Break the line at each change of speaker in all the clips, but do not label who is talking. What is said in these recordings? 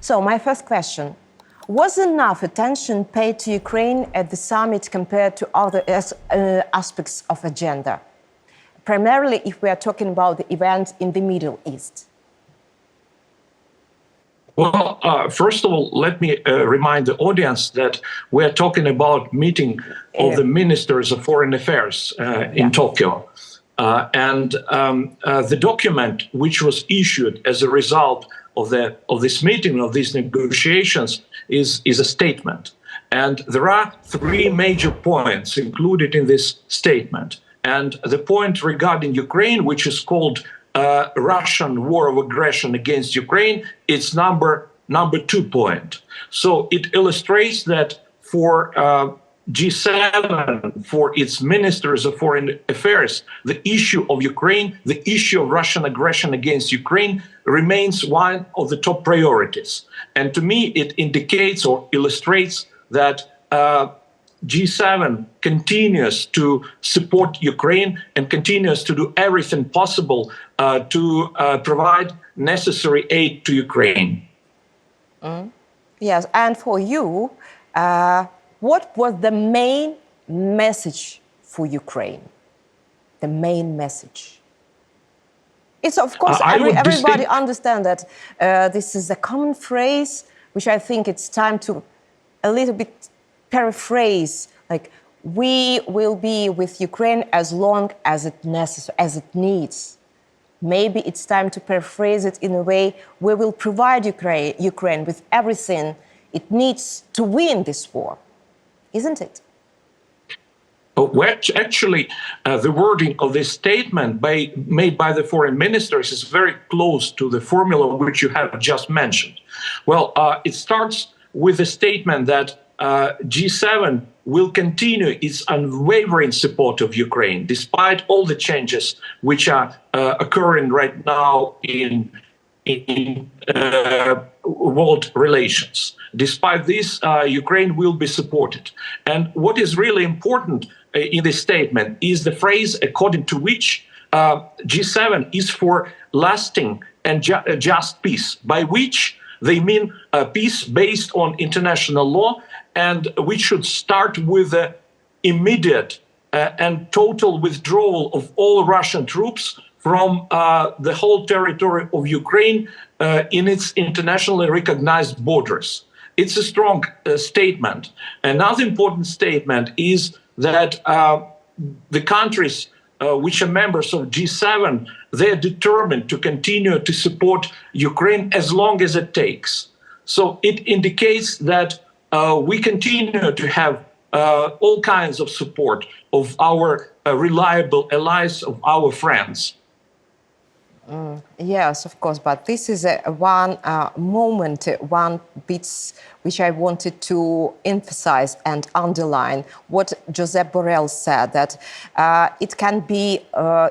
So my first question, was enough attention paid to Ukraine at the summit compared to other aspects of agenda? Primarily if we are talking about the event in the Middle East.
Well, first of all, let me remind the audience that we're talking about meeting of the ministers of foreign affairs in Tokyo. The document which was issued as a result of this meeting, of these negotiations, is a statement. And there are three major points included in this statement. And the point regarding Ukraine, which is called Russian war of aggression against Ukraine, it's number 2 point. So it illustrates that for G7, for its ministers of foreign affairs, the issue of Ukraine, the issue of Russian aggression against Ukraine remains one of the top priorities. And to me, it indicates or illustrates that G7 continues to support Ukraine and continues to do everything possible to provide necessary aid to Ukraine.
Yes, and for you, what was the main message for Ukraine? The main message? It's of course, everybody understands that this is a common phrase, which I think it's time to a little bit paraphrase, like, we will be with Ukraine as long as it needs. Maybe it's time to paraphrase it in a way, we will provide Ukraine with everything it needs to win this war, isn't it?
Well, actually, the wording of this statement made by the foreign ministers is very close to the formula which you have just mentioned. Well, it starts with a statement that G7 will continue its unwavering support of Ukraine, despite all the changes which are occurring right now in world relations. Despite this, Ukraine will be supported. And what is really important in this statement is the phrase according to which G7 is for lasting and just peace, by which they mean peace based on international law, and which should start with the immediate and total withdrawal of all Russian troops from the whole territory of Ukraine in its internationally recognized borders. It's a strong statement. Another important statement is that the countries which are members of G7, they're determined to continue to support Ukraine as long as it takes. So it indicates that we continue to have all kinds of support of our reliable allies, of our friends.
Yes, of course, but this is one moment, one bit which I wanted to emphasize and underline what Josep Borrell said, that it can be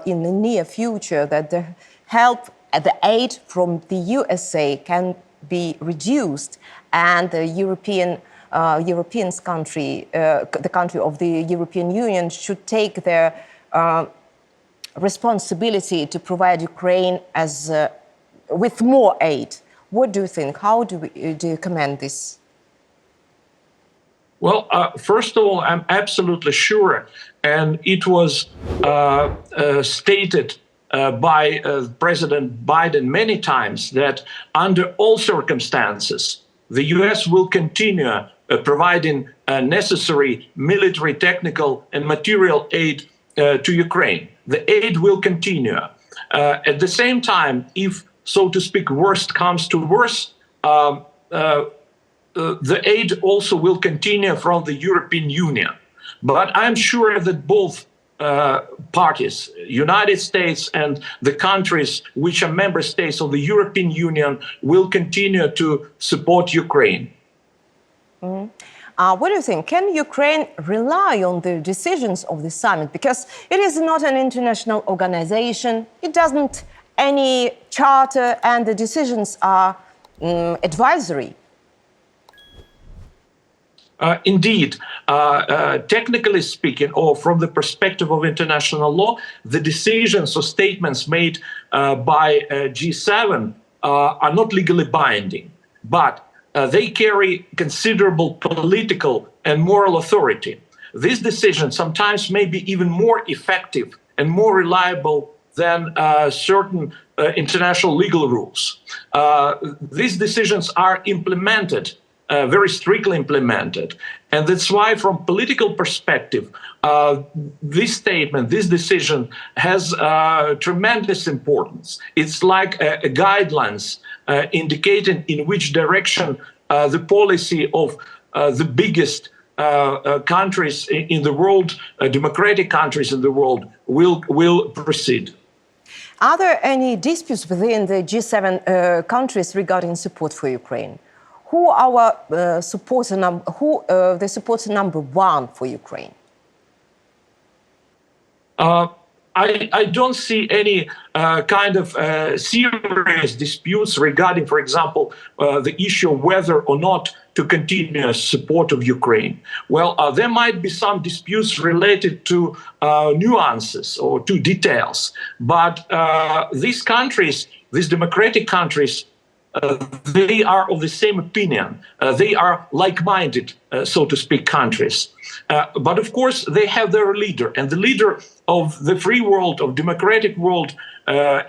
in the near future that the help, the aid from the USA can be reduced, and the the country of the European Union should take their responsibility to provide Ukraine with more aid. What do you think? How do you commend this?
Well, first of all, I'm absolutely sure, and it was stated by President Biden many times, that under all circumstances, the US will continue providing necessary military, technical, and material aid to Ukraine. The aid will continue. At the same time, if, so to speak, worst comes to worst, the aid also will continue from the European Union. But I'm sure that both parties, United States and the countries which are member states of the European Union, will continue to support Ukraine.
What do you think? Can Ukraine rely on the decisions of the summit? Because it is not an international organization, it doesn't any charter, and the decisions are advisory.
Indeed, technically speaking, or from the perspective of international law, the decisions or statements made by G7 are not legally binding. but they carry considerable political and moral authority. This decision sometimes may be even more effective and more reliable than certain international legal rules. These decisions are implemented, very strictly implemented. And that's why, from political perspective, this statement, this decision has tremendous importance. It's like a guidelines indicating in which direction the policy of the biggest countries in the world, democratic countries in the world, will proceed.
Are there any disputes within the G7 countries regarding support for Ukraine? Who are the supporter number one for Ukraine?
I don't see any kind of serious disputes regarding, for example, the issue of whether or not to continue support of Ukraine. Well, there might be some disputes related to nuances or to details, but these countries, these democratic countries, they are of the same opinion. They are like-minded, so to speak, countries. But of course, they have their leader, and the leader of the free world, of democratic world,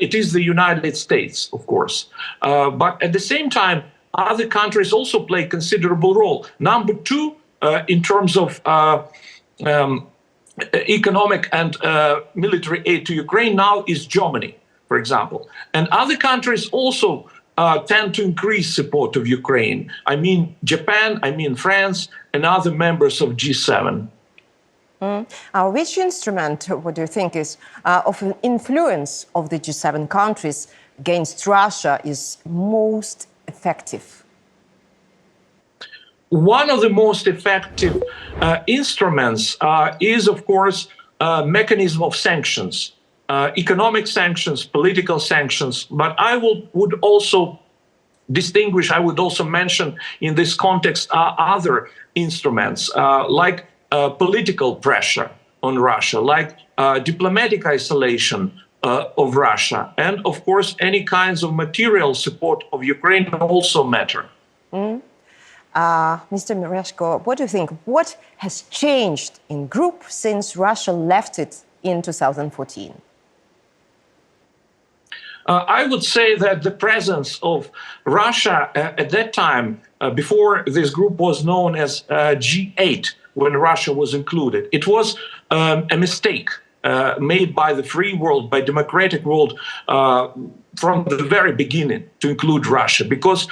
it is the United States, of course. But at the same time, other countries also play a considerable role. Number two, in terms of economic and military aid to Ukraine now is Germany, for example. And other countries also tend to increase support of Ukraine. I mean Japan, I mean France, and other members of G7.
Which instrument, what do you think, is of an influence of the G7 countries against Russia is most effective?
One of the most effective instruments is, of course, mechanism of sanctions. Economic sanctions, political sanctions, but I would also distinguish, I would also mention in this context other instruments like political pressure on Russia, like diplomatic isolation of Russia, and of course any kinds of material support of Ukraine also matter.
Mr. Merezhko, what do you think? What has changed in group since Russia left it in 2014?
I would say that the presence of Russia at that time, before this group was known as G8, when Russia was included, it was a mistake made by the free world, by democratic world, from the very beginning to include Russia. Because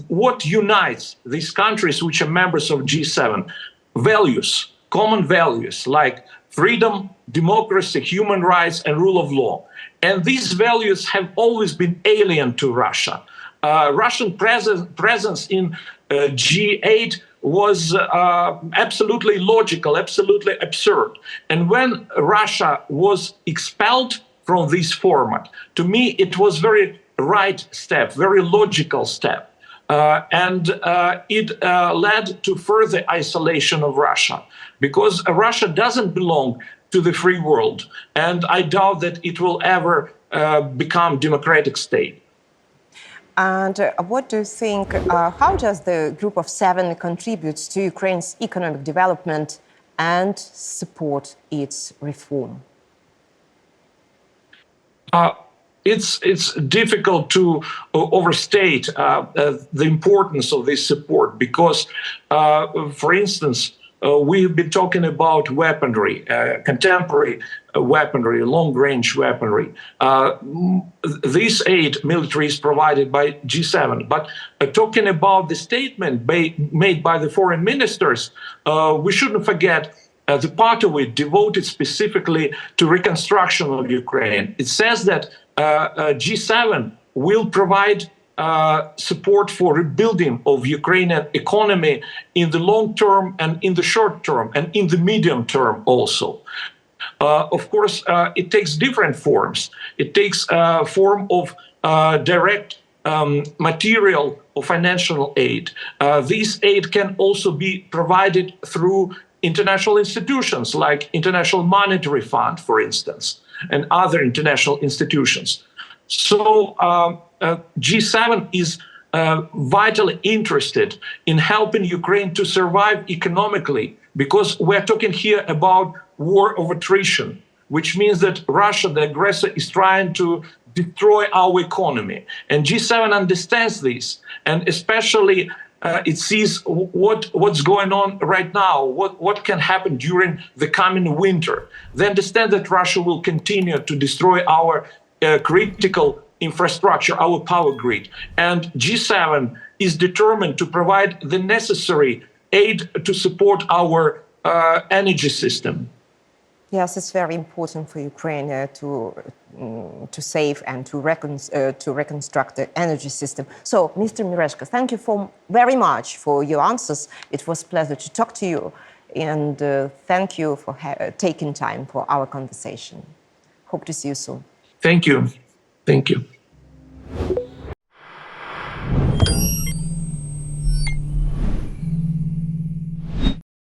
what unites these countries which are members of G7? Values, common values like freedom, democracy, human rights, and rule of law. And these values have always been alien to Russia. Russian presence in G8 was absolutely logical, absolutely absurd. And when Russia was expelled from this format, to me it was very right step, very logical step. And it led to further isolation of Russia, because Russia doesn't belong to the free world, and I doubt that it will ever become democratic state.
And what do you think, how does the Group of Seven contribute to Ukraine's economic development and support its reform?
It's difficult to overstate the importance of this support because, for instance, we've been talking about weaponry, contemporary weaponry, long-range weaponry. This aid, military, is provided by G7. But talking about the statement made by the foreign ministers, we shouldn't forget the part of it devoted specifically to reconstruction of Ukraine. It says that G7 will provide support for rebuilding of Ukrainian economy in the long term and in the short term and in the medium term also. Of course, it takes different forms. It takes a form of direct material or financial aid. This aid can also be provided through international institutions like International Monetary Fund, for instance, and other international institutions. So G7 is vitally interested in helping Ukraine to survive economically, because we're talking here about war of attrition, which means that Russia, the aggressor, is trying to destroy our economy. And G7 understands this, and especially it sees what's going on right now, what can happen during the coming winter. They understand that Russia will continue to destroy our critical infrastructure, our power grid. And G7 is determined to provide the necessary aid to support our energy system.
Yes, it's very important for Ukraine to save and to reconstruct the energy system. So, Mr. Merezhko, thank you very much for your answers. It was a pleasure to talk to you, and thank you for taking time for our conversation. Hope to see you soon.
Thank you. Thank you.